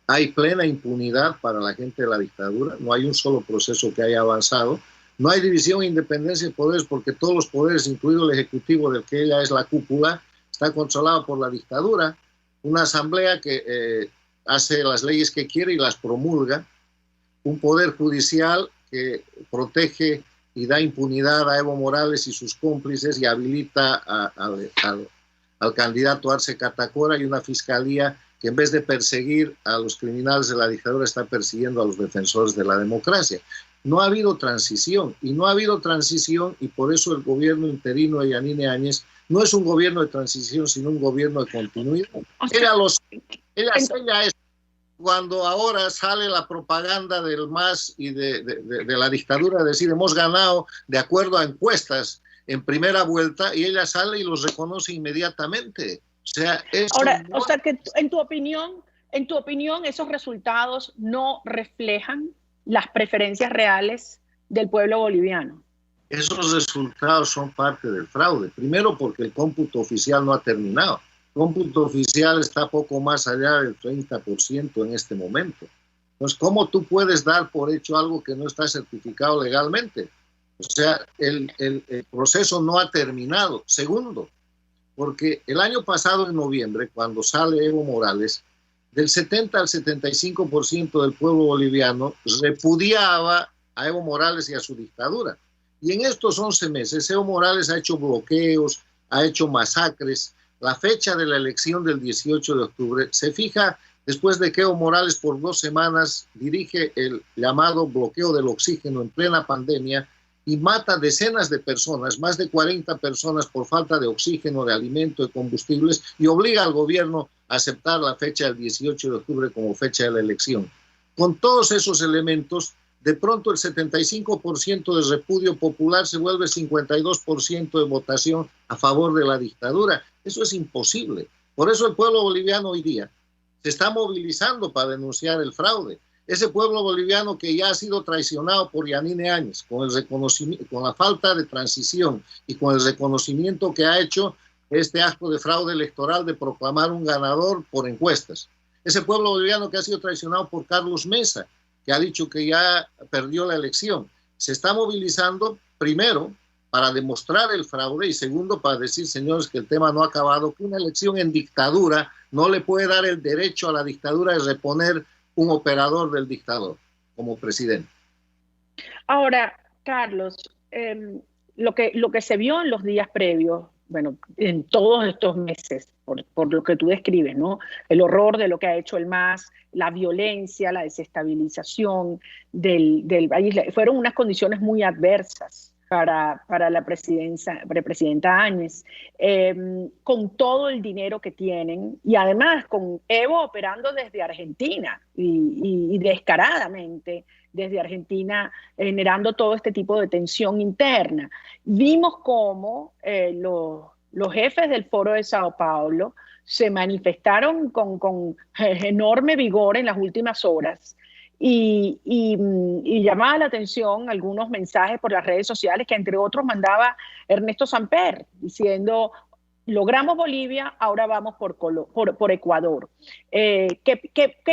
Hay plena impunidad para la gente de la dictadura, no hay un solo proceso que haya avanzado. No hay división e independencia de poderes porque todos los poderes, incluido el Ejecutivo, del que ella es la cúpula, está controlado por la dictadura. Una asamblea que hace las leyes que quiere y las promulga. Un poder judicial que protege y da impunidad a Evo Morales y sus cómplices y habilita al candidato Arce Catacora, y una fiscalía que en vez de perseguir a los criminales de la dictadura está persiguiendo a los defensores de la democracia. No ha habido transición, y por eso el gobierno interino de Yanine Áñez no es un gobierno de transición, sino un gobierno de continuidad. Ella sella eso. Cuando ahora sale la propaganda del MAS y de la dictadura, decir, hemos ganado de acuerdo a encuestas en primera vuelta, y ella sale y los reconoce inmediatamente. O sea,
ahora, no... o sea que en tu opinión, esos resultados no reflejan las preferencias reales del pueblo boliviano.
Esos resultados son parte del fraude. Primero porque el cómputo oficial no ha terminado. El cómputo oficial está poco más allá del 30% en este momento. Entonces, ¿cómo tú puedes dar por hecho algo que no está certificado legalmente? O sea, el proceso no ha terminado. Segundo, porque el año pasado, en noviembre, cuando sale Evo Morales, del 70 al 75% del pueblo boliviano repudiaba a Evo Morales y a su dictadura. Y en estos 11 meses, Evo Morales ha hecho bloqueos, ha hecho masacres. La fecha de la elección del 18 de octubre se fija después de que Evo Morales por 2 semanas dirige el llamado bloqueo del oxígeno en plena pandemia y mata decenas de personas, más de 40 personas por falta de oxígeno, de alimento, de combustibles, y obliga al gobierno a aceptar la fecha del 18 de octubre como fecha de la elección. Con todos esos elementos, de pronto el 75% de repudio popular se vuelve 52% de votación a favor de la dictadura. Eso es imposible. Por eso el pueblo boliviano hoy día se está movilizando para denunciar el fraude. Ese pueblo boliviano que ya ha sido traicionado por Yanine Áñez, con la falta de transición y con el reconocimiento que ha hecho este acto de fraude electoral de proclamar un ganador por encuestas. Ese pueblo boliviano que ha sido traicionado por Carlos Mesa, que ha dicho que ya perdió la elección, se está movilizando primero para demostrar el fraude y segundo para decir, señores, que el tema no ha acabado, que una elección en dictadura no le puede dar el derecho a la dictadura de reponer un operador del dictador como presidente.
Ahora, Carlos, lo que se vio en los días previos, bueno, en todos estos meses, por lo que tú describes, ¿no? El horror de lo que ha hecho el MAS, la violencia, la desestabilización del país, fueron unas condiciones muy adversas para la presidenta Áñez, con todo el dinero que tienen y además con Evo operando desde Argentina y descaradamente desde Argentina, generando todo este tipo de tensión interna. Vimos cómo los jefes del Foro de Sao Paulo se manifestaron con enorme vigor en las últimas horas y llamaba la atención algunos mensajes por las redes sociales que entre otros mandaba Ernesto Samper diciendo: logramos Bolivia, ahora vamos por Ecuador. ¿Qué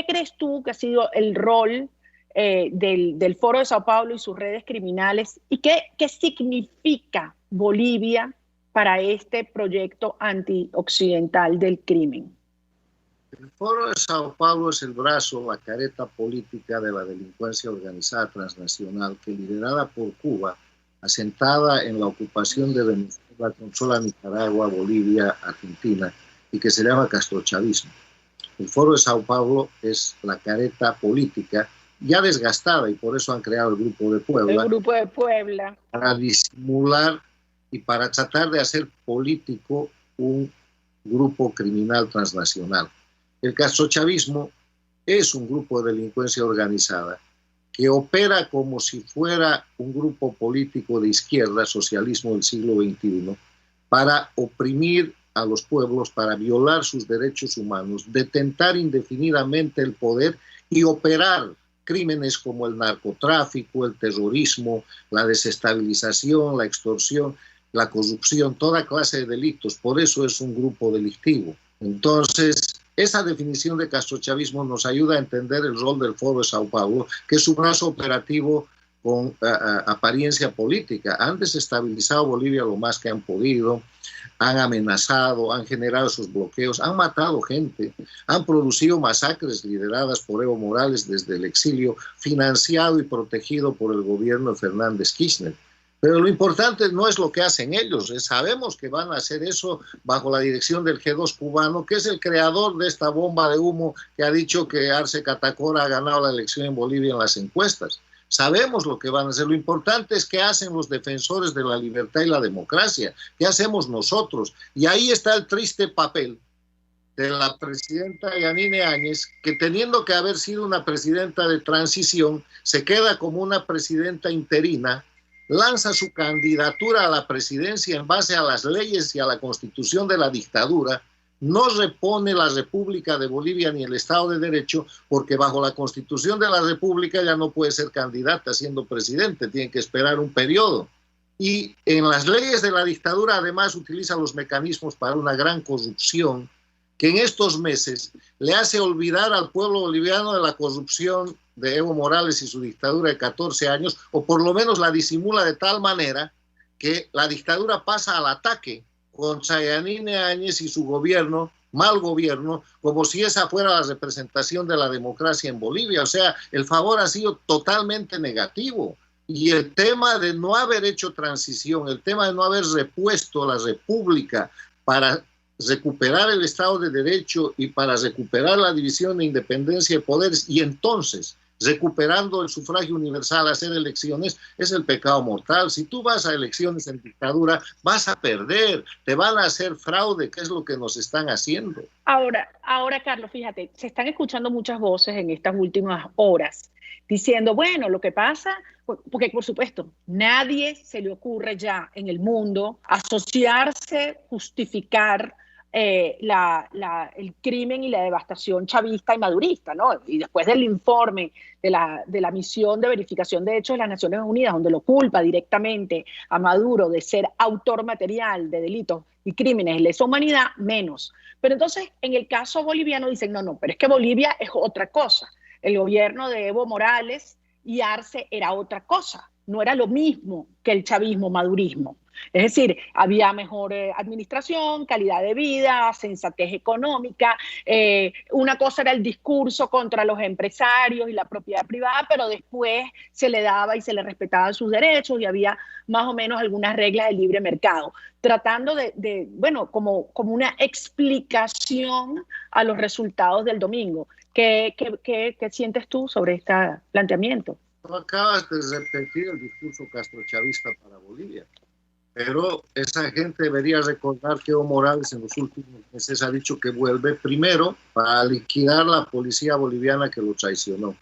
crees tú que ha sido el rol del Foro de Sao Paulo y sus redes criminales? ¿Y qué significa Bolivia para este proyecto antioccidental del crimen?
El Foro de Sao Paulo es el brazo, la careta política de la delincuencia organizada transnacional que, liderada por Cuba, asentada en la ocupación de Venezuela, controla Nicaragua, Bolivia, Argentina, y que se llama castrochavismo. El Foro de Sao Paulo es la careta política ya desgastada, y por eso han creado el Grupo de Puebla.
El Grupo de Puebla.
Para disimular y para tratar de hacer político un grupo criminal transnacional. El castrochavismo es un grupo de delincuencia organizada que opera como si fuera un grupo político de izquierda, socialismo del siglo XXI, para oprimir a los pueblos, para violar sus derechos humanos, detentar indefinidamente el poder y operar crímenes como el narcotráfico, el terrorismo, la desestabilización, la extorsión, la corrupción, toda clase de delitos. Por eso es un grupo delictivo. Entonces, esa definición de castrochavismo nos ayuda a entender el rol del Foro de Sao Paulo, que es su brazo operativo con apariencia política. Han desestabilizado Bolivia lo más que han podido, han amenazado, han generado sus bloqueos, han matado gente, han producido masacres lideradas por Evo Morales desde el exilio, financiado y protegido por el gobierno de Fernández Kirchner. Pero lo importante no es lo que hacen ellos, sabemos que van a hacer eso bajo la dirección del G2 cubano, que es el creador de esta bomba de humo que ha dicho que Arce Catacora ha ganado la elección en Bolivia en las encuestas. Sabemos lo que van a hacer. Lo importante es qué hacen los defensores de la libertad y la democracia, qué hacemos nosotros. Y ahí está el triste papel de la presidenta Yanine Áñez, que teniendo que haber sido una presidenta de transición, se queda como una presidenta interina, lanza su candidatura a la presidencia en base a las leyes y a la constitución de la dictadura, no repone la República de Bolivia ni el Estado de Derecho, porque bajo la Constitución de la República ya no puede ser candidata siendo presidente, tiene que esperar un periodo. Y en las leyes de la dictadura además utiliza los mecanismos para una gran corrupción que en estos meses le hace olvidar al pueblo boliviano de la corrupción de Evo Morales y su dictadura de 14 años, o por lo menos la disimula de tal manera que la dictadura pasa al ataque contra Yanine Áñez y su gobierno, mal gobierno, como si esa fuera la representación de la democracia en Bolivia. O sea, el favor ha sido totalmente negativo. Y el tema de no haber hecho transición, el tema de no haber repuesto la república para recuperar el Estado de Derecho y para recuperar la división de independencia de poderes, y entonces recuperando el sufragio universal, hacer elecciones, es el pecado mortal. Si tú vas a elecciones en dictadura, vas a perder, te van a hacer fraude, que es lo que nos están haciendo.
Ahora, Carlos, fíjate, se están escuchando muchas voces en estas últimas horas diciendo, bueno, lo que pasa, porque por supuesto, nadie se le ocurre ya en el mundo asociarse, justificar el crimen y la devastación chavista y madurista, ¿no? Y después del informe de la misión de verificación de hechos de las Naciones Unidas, donde lo culpa directamente a Maduro de ser autor material de delitos y crímenes de lesa humanidad, menos. Pero entonces, en el caso boliviano dicen, no, pero es que Bolivia es otra cosa. El gobierno de Evo Morales y Arce era otra cosa. No era lo mismo que el chavismo-madurismo. Es decir, había mejor administración, calidad de vida, sensatez económica. Una cosa era el discurso contra los empresarios y la propiedad privada, pero después se le daba y se le respetaban sus derechos y había más o menos algunas reglas del libre mercado, tratando bueno, como una explicación a los resultados del domingo. ¿Qué sientes tú sobre este planteamiento?
No acabas de repetir el discurso castrochavista para Bolivia. Pero esa gente debería recordar que Evo Morales en los últimos meses ha dicho que vuelve, primero, para liquidar la policía boliviana que lo traicionó.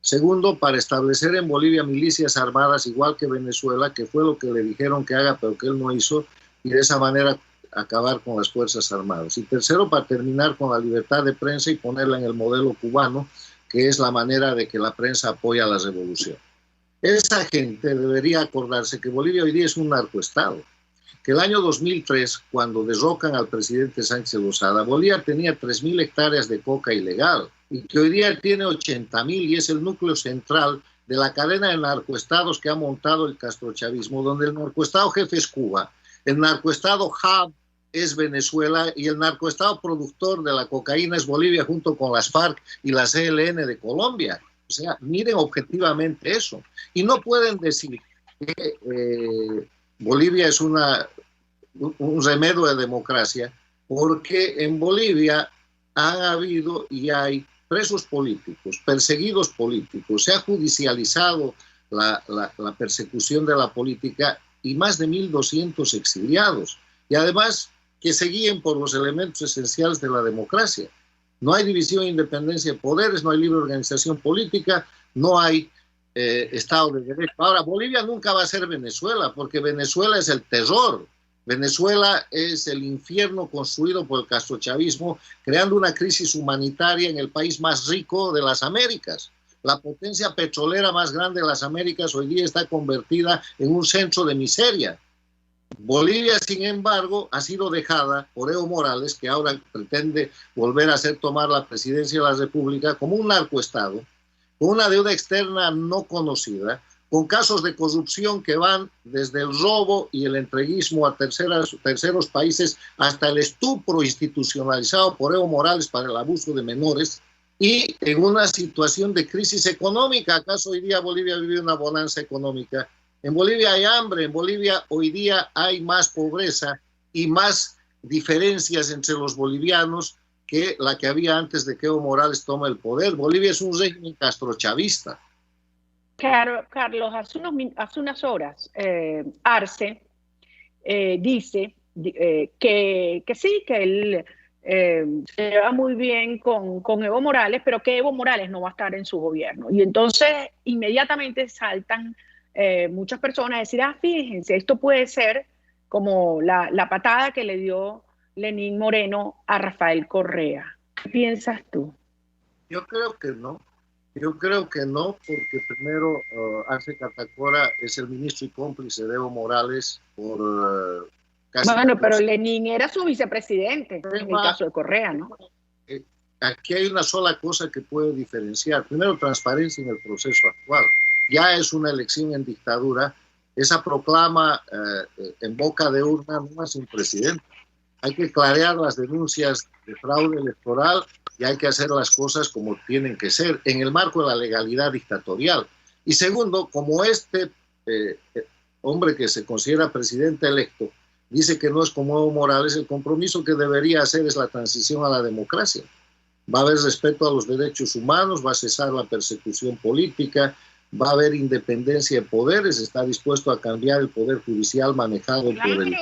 Segundo, para establecer en Bolivia milicias armadas, igual que Venezuela, que fue lo que le dijeron que haga, pero que él no hizo, y de esa manera acabar con las Fuerzas Armadas. Y tercero, para terminar con la libertad de prensa y ponerla en el modelo cubano, que es la manera de que la prensa apoya la revolución. Esa gente debería acordarse que Bolivia hoy día es un narcoestado, que el año 2003, cuando derrocan al presidente Sánchez Lozada, Bolivia tenía 3.000 hectáreas de coca ilegal y que hoy día tiene 80.000 y es el núcleo central de la cadena de narcoestados que ha montado el castrochavismo, donde el narcoestado jefe es Cuba, el narcoestado hub es Venezuela y el narcoestado productor de la cocaína es Bolivia junto con las FARC y la CLN de Colombia. O sea, miren objetivamente eso. Y no pueden decir que Bolivia es un remedio de democracia, porque en Bolivia han habido y hay presos políticos, perseguidos políticos, se ha judicializado la persecución de la política y más de 1.200 exiliados. Y además que se guíen por los elementos esenciales de la democracia. No hay división e independencia de poderes, no hay libre organización política, no hay Estado de Derecho. Ahora, Bolivia nunca va a ser Venezuela, porque Venezuela es el terror. Venezuela es el infierno construido por el castrochavismo, creando una crisis humanitaria en el país más rico de las Américas. La potencia petrolera más grande de las Américas hoy día está convertida en un centro de miseria. Bolivia, sin embargo, ha sido dejada por Evo Morales, que ahora pretende volver a hacer tomar la presidencia de la República, como un narcoestado, con una deuda externa no conocida, con casos de corrupción que van desde el robo y el entreguismo a terceros países hasta el estupro institucionalizado por Evo Morales para el abuso de menores, y en una situación de crisis económica. ¿Acaso hoy día Bolivia vive una bonanza económica? En Bolivia hay hambre, en Bolivia hoy día hay más pobreza y más diferencias entre los bolivianos que la que había antes de que Evo Morales tome el poder. Bolivia es un régimen castrochavista.
Claro, Carlos, hace unas horas Arce dice que sí, que él se lleva muy bien con Evo Morales, pero que Evo Morales no va a estar en su gobierno. Y entonces inmediatamente saltan muchas personas a decir, fíjense, esto puede ser como la patada que le dio Lenín Moreno a Rafael Correa. ¿Qué piensas tú?
Yo creo que no. Yo creo que no, porque primero Arce Catacora es el ministro y cómplice de Evo Morales por casi...
Bueno, pero Lenín era su vicepresidente en el caso de Correa, ¿no?
Aquí hay una sola cosa que puede diferenciar. Primero, transparencia en el proceso actual. Ya es una elección en dictadura. Esa proclama en boca de urna no es un presidente. Hay que clarear las denuncias de fraude electoral y hay que hacer las cosas como tienen que ser, en el marco de la legalidad dictatorial. Y segundo, como este hombre que se considera presidente electo dice que no es como Evo Morales, el compromiso que debería hacer es la transición a la democracia. Va a haber respeto a los derechos humanos, va a cesar la persecución política, va a haber independencia de poderes, está dispuesto a cambiar el poder judicial manejado por el...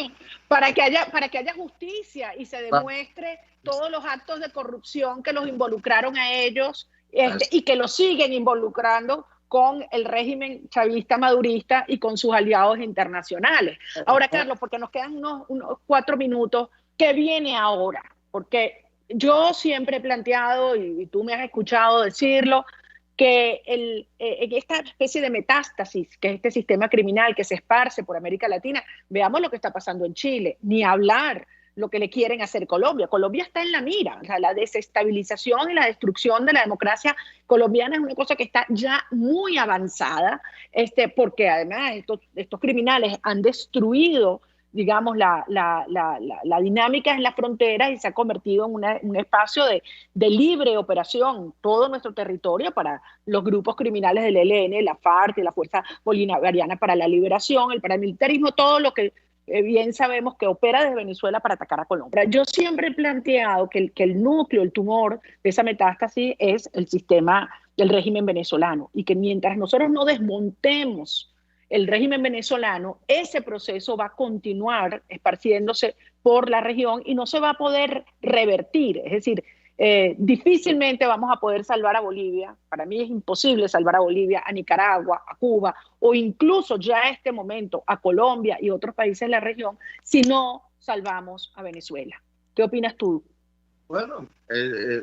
Para que haya justicia y se demuestre todos los actos de corrupción que los involucraron a ellos y que los siguen involucrando con el régimen chavista madurista y con sus aliados internacionales. Ahora, Carlos, porque nos quedan unos 4 minutos, ¿qué viene ahora? Porque yo siempre he planteado, y tú me has escuchado decirlo, que esta especie de metástasis, que es este sistema criminal que se esparce por América Latina, veamos lo que está pasando en Chile, ni hablar lo que le quieren hacer Colombia. Colombia está en la mira, o sea, la desestabilización y la destrucción de la democracia colombiana es una cosa que está ya muy avanzada, porque además estos criminales han destruido, digamos, la dinámica en las fronteras y se ha convertido en un espacio de libre operación, todo nuestro territorio para los grupos criminales del ELN, la FARC, la Fuerza Bolivariana para la Liberación, el paramilitarismo, todo lo que bien sabemos que opera desde Venezuela para atacar a Colombia. Yo siempre he planteado que el núcleo, el tumor de esa metástasis es el sistema del régimen venezolano y que mientras nosotros no desmontemos el régimen venezolano, ese proceso va a continuar esparciéndose por la región y no se va a poder revertir. Es decir, difícilmente vamos a poder salvar a Bolivia. Para mí es imposible salvar a Bolivia, a Nicaragua, a Cuba o incluso ya a este momento a Colombia y otros países de la región si no salvamos a Venezuela. ¿Qué opinas tú?
Bueno,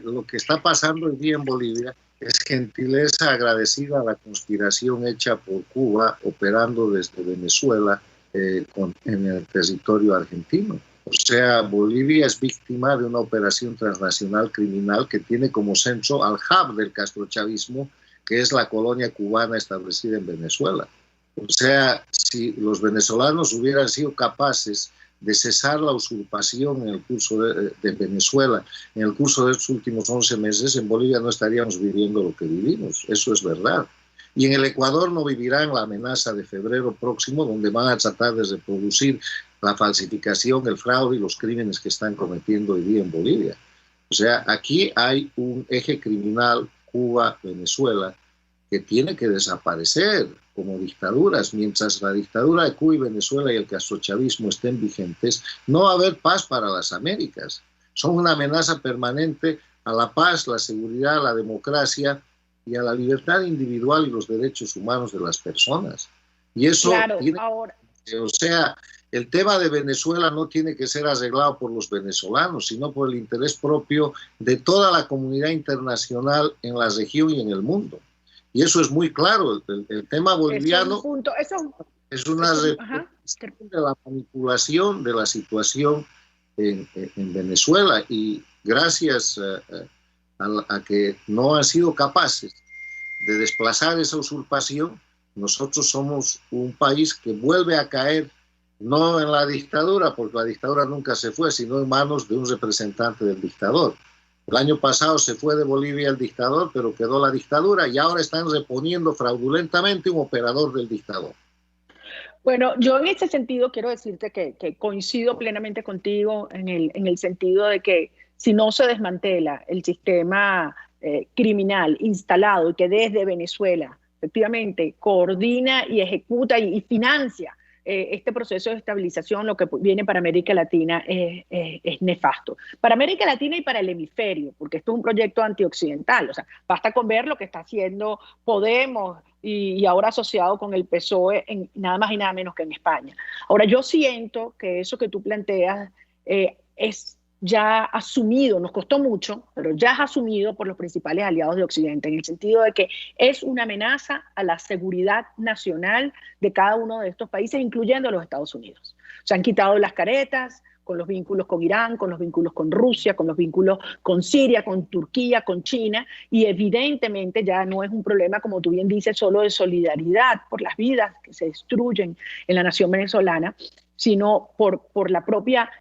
lo que está pasando hoy día en Bolivia es gentileza agradecida a la conspiración hecha por Cuba operando desde Venezuela en el territorio argentino. O sea, Bolivia es víctima de una operación transnacional criminal que tiene como centro al hub del castrochavismo, que es la colonia cubana establecida en Venezuela. O sea, si los venezolanos hubieran sido capaces de cesar la usurpación en el curso de Venezuela, en el curso de estos últimos 11 meses, en Bolivia no estaríamos viviendo lo que vivimos. Eso es verdad. Y en el Ecuador no vivirán la amenaza de febrero próximo, donde van a tratar de reproducir la falsificación, el fraude y los crímenes que están cometiendo hoy día en Bolivia. O sea, aquí hay un eje criminal Cuba-Venezuela que tiene que desaparecer como dictaduras. Mientras la dictadura de Cuba y Venezuela y el castrochavismo estén vigentes, no va a haber paz para las Américas. Son una amenaza permanente a la paz, la seguridad, la democracia y a la libertad individual y los derechos humanos de las personas. Y eso o sea, el tema de Venezuela no tiene que ser arreglado por los venezolanos, sino por el interés propio de toda la comunidad internacional en la región y en el mundo. Y eso es muy claro. El tema boliviano es una representación de la manipulación de la situación en Venezuela. Y gracias a que no han sido capaces de desplazar esa usurpación, nosotros somos un país que vuelve a caer no en la dictadura, porque la dictadura nunca se fue, sino en manos de un representante del dictador. El año pasado se fue de Bolivia el dictador, pero quedó la dictadura y ahora están reponiendo fraudulentamente un operador del dictador.
Bueno, yo en este sentido quiero decirte que coincido plenamente contigo en el sentido de que si no se desmantela el sistema criminal instalado y que desde Venezuela efectivamente coordina y ejecuta y financia este proceso de estabilización, lo que viene para América Latina es nefasto. Para América Latina y para el hemisferio, porque esto es un proyecto antioccidental. O sea, basta con ver lo que está haciendo Podemos y ahora asociado con el PSOE, nada más y nada menos que en España. Ahora, yo siento que eso que tú planteas es ya asumido, nos costó mucho, pero ya es asumido por los principales aliados de Occidente, en el sentido de que es una amenaza a la seguridad nacional de cada uno de estos países, incluyendo los Estados Unidos. Se han quitado las caretas con los vínculos con Irán, con los vínculos con Rusia, con los vínculos con Siria, con Turquía, con China, y evidentemente ya no es un problema, como tú bien dices, solo de solidaridad por las vidas que se destruyen en la nación venezolana, sino por la propia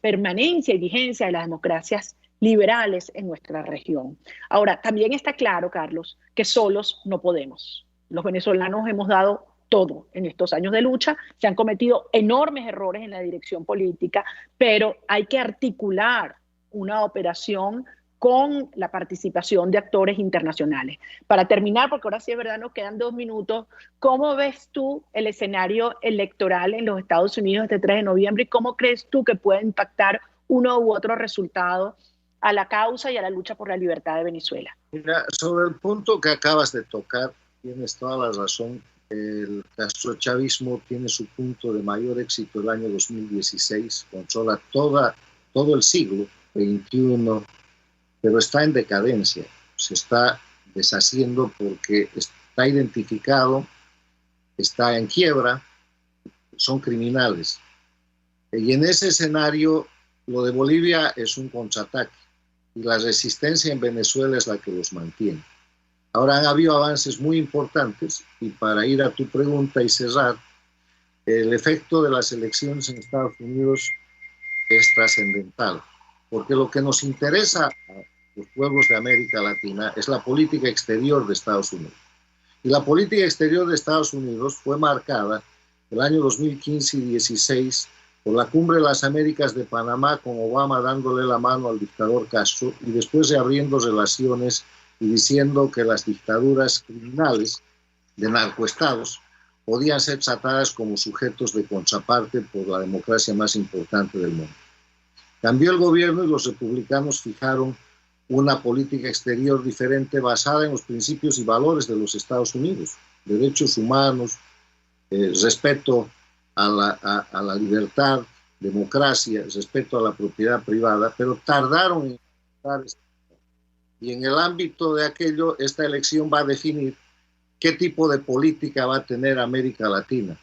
permanencia y vigencia de las democracias liberales en nuestra región. Ahora, también está claro, Carlos, que solos no podemos. Los venezolanos hemos dado todo en estos años de lucha, se han cometido enormes errores en la dirección política, pero hay que articular una operación con la participación de actores internacionales. Para terminar, porque ahora sí es verdad, nos quedan 2 minutos, ¿cómo ves tú el escenario electoral en los Estados Unidos este 3 de noviembre y cómo crees tú que puede impactar uno u otro resultado a la causa y a la lucha por la libertad de Venezuela?
Mira, sobre el punto que acabas de tocar, tienes toda la razón. El castrochavismo tiene su punto de mayor éxito el año 2016, controla todo el siglo XXI, pero está en decadencia, se está deshaciendo porque está identificado, está en quiebra, son criminales. Y en ese escenario, lo de Bolivia es un contraataque y la resistencia en Venezuela es la que los mantiene. Ahora han habido avances muy importantes y para ir a tu pregunta y cerrar, el efecto de las elecciones en Estados Unidos es trascendental, porque lo que nos interesa a los pueblos de América Latina es la política exterior de Estados Unidos. Y la política exterior de Estados Unidos fue marcada el año 2015 y 2016 por la Cumbre de las Américas de Panamá, con Obama dándole la mano al dictador Castro y después reabriendo relaciones y diciendo que las dictaduras criminales de narcoestados podían ser tratadas como sujetos de contraparte por la democracia más importante del mundo. Cambió el gobierno y los republicanos fijaron una política exterior diferente basada en los principios y valores de los Estados Unidos, derechos humanos, respeto a la libertad, democracia, respeto a la propiedad privada, pero tardaron en dar. Y en el ámbito de aquello, esta elección va a definir qué tipo de política va a tener América Latina.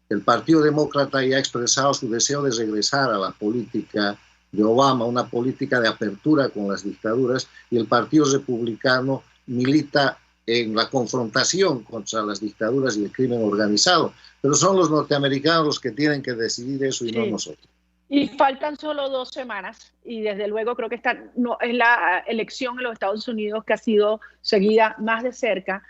El Partido Demócrata ya ha expresado su deseo de regresar a la política de Obama, una política de apertura con las dictaduras, y el Partido Republicano milita en la confrontación contra las dictaduras y el crimen organizado. Pero son los norteamericanos los que tienen que decidir eso y no nosotros.
Y faltan solo 2 semanas y desde luego creo que es la elección en los Estados Unidos que ha sido seguida más de cerca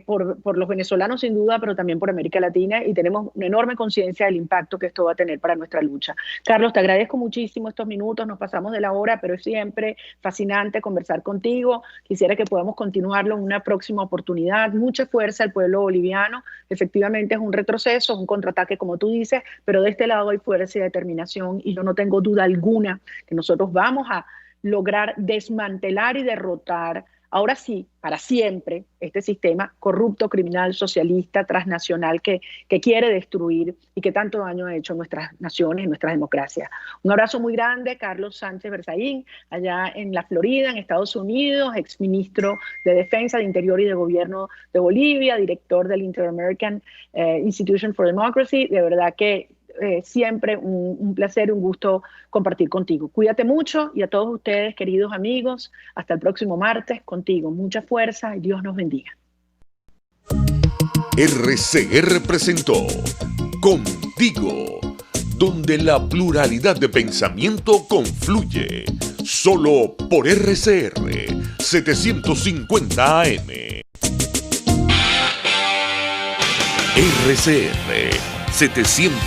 por los venezolanos sin duda, pero también por América Latina, y tenemos una enorme conciencia del impacto que esto va a tener para nuestra lucha. Carlos, te agradezco muchísimo estos minutos, nos pasamos de la hora, pero es siempre fascinante conversar contigo. Quisiera que podamos continuarlo en una próxima oportunidad. Mucha fuerza al pueblo boliviano. Efectivamente es un retroceso, es un contraataque como tú dices, pero de este lado hay fuerza y determinación, y yo no tengo duda alguna que nosotros vamos a lograr desmantelar y derrotar, ahora sí, para siempre, este sistema corrupto, criminal, socialista, transnacional que quiere destruir y que tanto daño ha hecho en nuestras naciones, en nuestras democracias. Un abrazo muy grande, Carlos Sánchez Berzaín, allá en la Florida, en Estados Unidos, exministro de Defensa, de Interior y de Gobierno de Bolivia, director del Inter-American Institution for Democracy. De verdad que siempre un placer, un gusto compartir contigo. Cuídate mucho, y a todos ustedes, queridos amigos, hasta el próximo martes contigo. Mucha fuerza y Dios nos bendiga.
RCR presentó Contigo, donde la pluralidad de pensamiento confluye, solo por RCR 750 AM. RCR 750